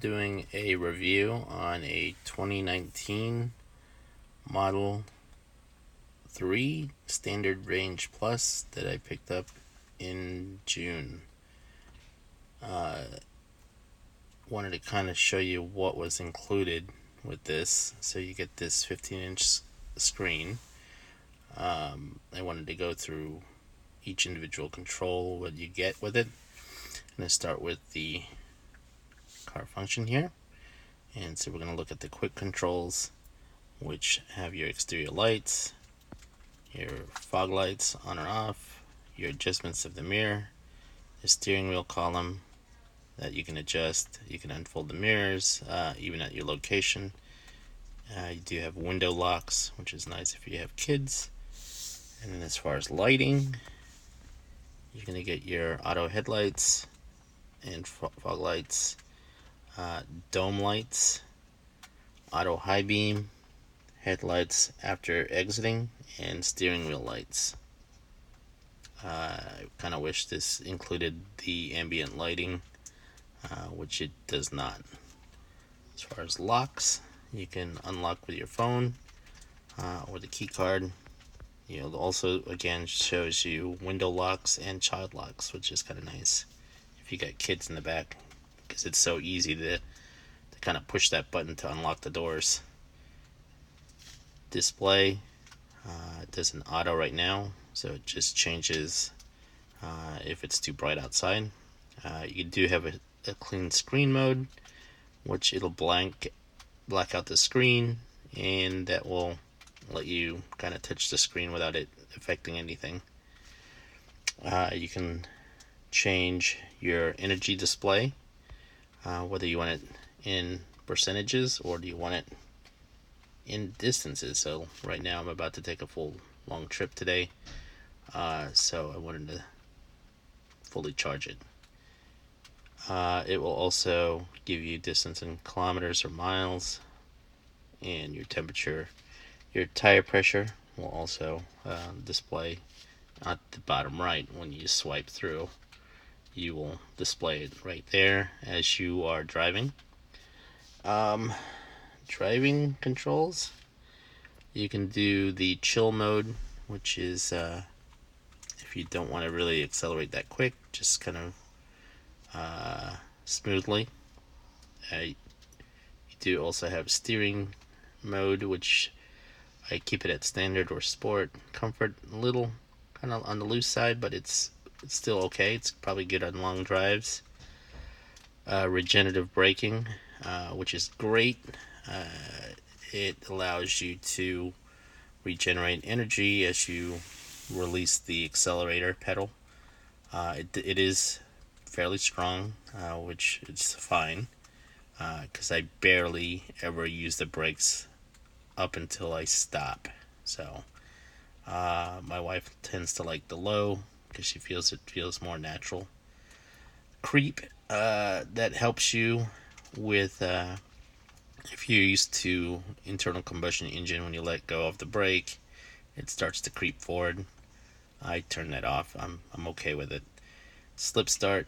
doing a review on a 2019 Model 3 Standard Range Plus that I picked up in June. Wanted to kind of show you what was included with this. So you get this 15-inch screen. I wanted to go through each individual control, what you get with it. I'm going to start with the car function here. And so we're going to look at the quick controls, which have your exterior lights, your fog lights on or off, your adjustments of the mirror, the steering wheel column that you can adjust. You can unfold the mirrors even at your location. You do have window locks, which is nice if you have kids. And then as far as lighting, you're going to get your auto headlights and fog lights, dome lights, auto high beam, headlights after exiting, and steering wheel lights. I kind of wish this included the ambient lighting, which it does not. As far as locks, you can unlock with your phone or the key card. Also again shows you window locks and child locks, which is kind of nice if you got kids in the back, because it's so easy to kind of push that button to unlock the doors. Display, it does an auto right now, so it just changes if it's too bright outside. You do have a clean screen mode, which it'll black out the screen, and that will let you kind of touch the screen without it affecting anything. You can change your energy display, whether you want it in percentages or do you want it in distances. So right now I'm about to take a full long trip today, so I wanted to fully charge it. It will also give you distance in kilometers or miles, and your temperature. Your tire pressure will also display at the bottom right. When you swipe through, you will display it right there as you are driving. Driving controls, you can do the chill mode, which is if you don't want to really accelerate that quick, just kind of smoothly. You do also have steering mode, which I keep it at standard or sport. Comfort, a little kind of on the loose side, but it's still okay. It's probably good on long drives. Regenerative braking, which is great. It allows you to regenerate energy as you release the accelerator pedal. It is fairly strong, which is fine, because I barely ever use the brakes up until I stop. So my wife tends to like the low because she feels it feels more natural. Creep, that helps you with if you're used to internal combustion engine, when you let go of the brake, it starts to creep forward. I turn that off. I'm okay with it. Slip start,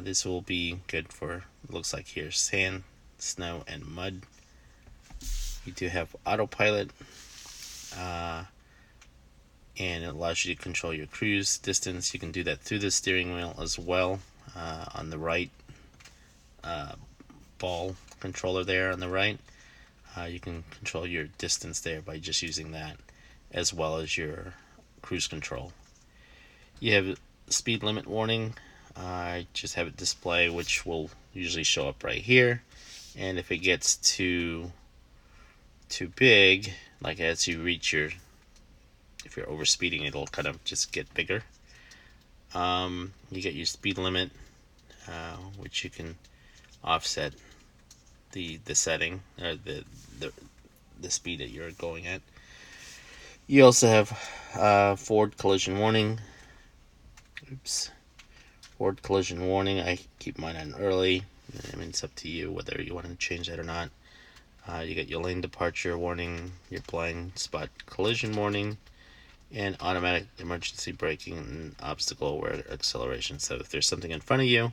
this will be good for, looks like here, sand, snow, and mud. You do have autopilot, and it allows you to control your cruise distance. You can do that through the steering wheel as well. On the right ball controller there on the right, you can control your distance there by just using that, as well as your cruise control. You have speed limit warning. I just have it display, which will usually show up right here, and if it gets too big, like as you reach if you're overspeeding, it'll kind of just get bigger. You get your speed limit, which you can offset the setting, or the speed that you're going at. You also have forward collision warning. Forward collision warning, I keep mine on early. I mean, it's up to you whether you want to change that or not. You get your lane departure warning, your blind spot collision warning, and automatic emergency braking and obstacle aware acceleration. So if there's something in front of you,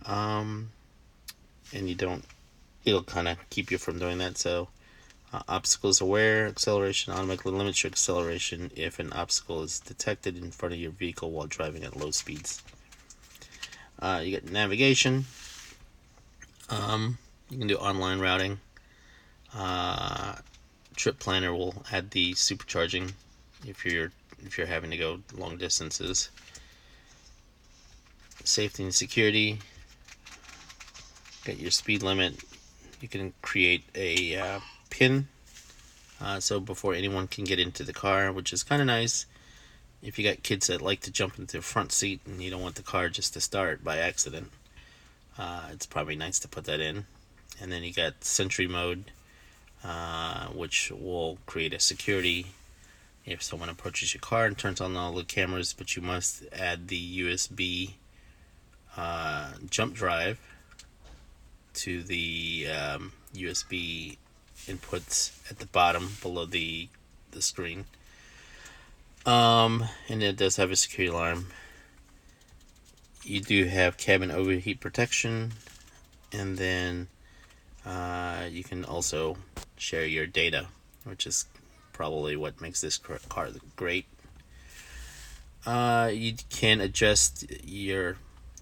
and you don't it'll kind of keep you from doing that. So obstacles aware acceleration automatically limits your acceleration if an obstacle is detected in front of your vehicle while driving at low speeds. You get navigation. You can do online routing. Trip planner will add the supercharging if you're having to go long distances. Safety and security. Get your speed limit. You can create a pin, so before anyone can get into the car, which is kind of nice if you got kids that like to jump into the front seat and you don't want the car just to start by accident. It's probably nice to put that in. And then you got Sentry mode, which will create a security if someone approaches your car and turns on all the cameras, but you must add the USB jump drive to the USB inputs at the bottom below the screen. And it does have a security alarm. You do have cabin overheat protection, and then you can also share your data, which is probably what makes this car great. You can adjust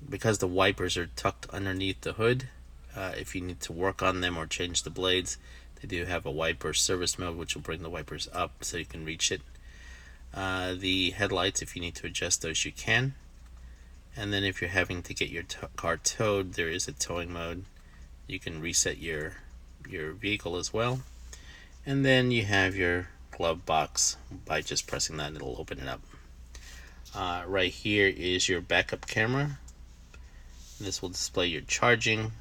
because the wipers are tucked underneath the hood. If you need to work on them or change the blades, they do have a wiper service mode, which will bring the wipers up so you can reach it. The headlights, if you need to adjust those, you can. And then if you're having to get your car towed, there is a towing mode. You can reset your vehicle as well. And then you have your glove box. By just pressing that, it'll open it up. Right here is your backup camera. This will display your charging.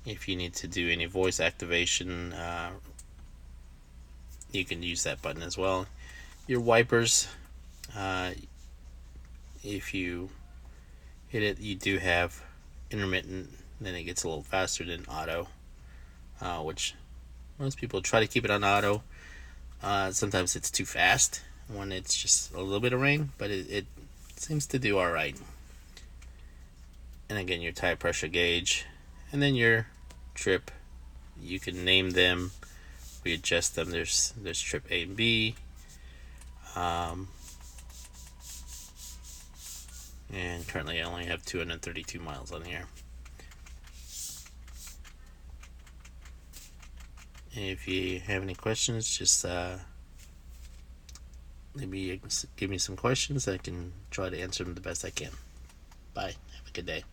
If you need to do any voice activation, you can use that button as well. Your wipers, if you hit it, you do have intermittent, then it gets a little faster than auto, which most people try to keep it on auto. Sometimes it's too fast when it's just a little bit of rain, but it seems to do alright. And again, your tire pressure gauge, and then your trip. You can name them, readjust them. There's trip A and B. And currently I only have 232 miles on here. If you have any questions, just maybe give me some questions. I can try to answer them the best I can. Bye. Have a good day.